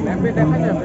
ম্যাপে দেখা যাবে।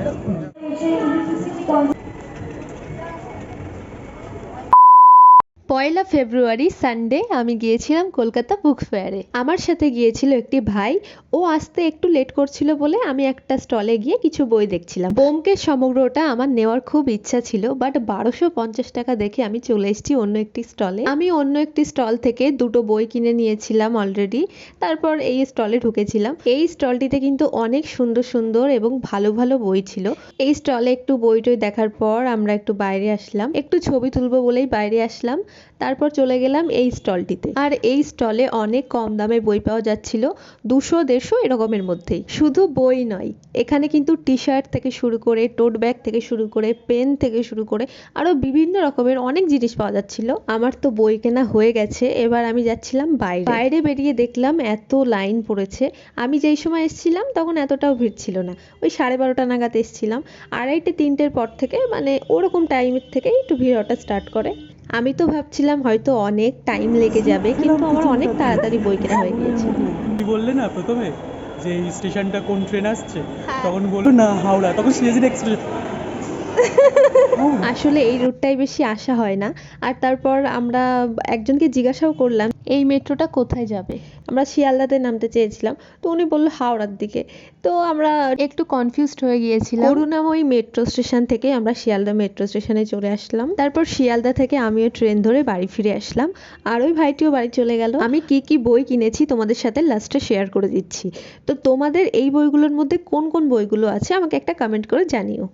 পয়লা ফেব্রুয়ারি সানডে আমি গিয়েছিলাম কলকাতা বুক ফেয়ারে। আমার সাথে গিয়েছিল একটি ভাই। ও আসতে একটু লেট করছিল বলে আমি একটা স্টলে গিয়ে কিছু বই দেখছিলাম। ব্যোমকেশ সমগ্রটা আমার নেওয়ার খুব ইচ্ছা ছিল, বাট 1250 টাকা দেখে আমি চলে এসেছি অন্য একটি স্টলে। আমি অন্য একটি স্টল থেকে দুটো বই কিনে নিয়েছিলাম অলরেডি, তারপর এই স্টলে ঢুকেছিলাম। এই স্টলটিতে কিন্তু অনেক সুন্দর সুন্দর এবং ভালো ভালো বই ছিল। এই স্টলে একটু বই টই দেখার পর আমরা একটু বাইরে আসলাম, একটু ছবি তুলবো বলেই বাইরে আসলাম। তারপর চলে গেলাম এই স্টলটিতে। আর এই স্টলে অনেক কম দামে বই পাওয়া যাচ্ছিল, 200-150 এরকমের মধ্যেই। শুধু বই নয়, এখানে কিন্তু টি শার্ট থেকে শুরু করে, টোট ব্যাগ থেকে শুরু করে, পেন থেকে শুরু করে আরো বিভিন্ন রকমের অনেক জিনিস পাওয়া যাচ্ছিল। আমার তো বই কেনা হয়ে গেছে, এবার আমি যাচ্ছিলাম বাইরে। বাইরে বেরিয়ে দেখলাম এত লাইন পড়েছে। আমি যেই সময় এসেছিলাম তখন এতটাও ভিড় ছিল না, ওই 12:30 নাগাদ এসেছিলাম। 2:30-3টের পর থেকে মানে ওরকম টাইমের থেকে একটু ভিড় হওয়াটা স্টার্ট করে। আমি তো ভাবছিলাম হয়তো অনেক টাইম লেগে যাবে, কিন্তু আমার অনেক তাড়াতাড়ি বই কেনা হয়ে গিয়েছে। কি বললে না প্রথমে যে এই স্টেশনটা কোন ট্রেন আসছে, তখন বললো না হাওড়া, তখন সিএসডি এক্সপ্রেস। আসলে এই রুটটাই বেশি আসা হয় না। আর তারপর আমরা একজনকে জিজ্ঞাসাও করলাম এই মেট্রোটা কোথায় যাবে। আমরা শিয়ালদাতে নামতে চেয়েছিলাম, তো উনি বললো হাওড়ার দিকে। তো আমরা একটু কনফিউজড হয়ে গিয়েছিলাম। করুণাময়ী মেট্রো স্টেশন থেকে আমরা শিয়ালদা মেট্রো স্টেশনে চলে আসলাম। তারপর শিয়ালদা থেকে আমিও ট্রেন ধরে বাড়ি ফিরে আসলাম, আর ওই ভাইটিও বাড়ি চলে গেল। আমি কি কি বই কিনেছি তোমাদের সাথে লাস্টে শেয়ার করে দিচ্ছি। তো তোমাদের এই বইগুলোর মধ্যে কোন কোন বইগুলো আছে আমাকে একটা কমেন্ট করে জানিও।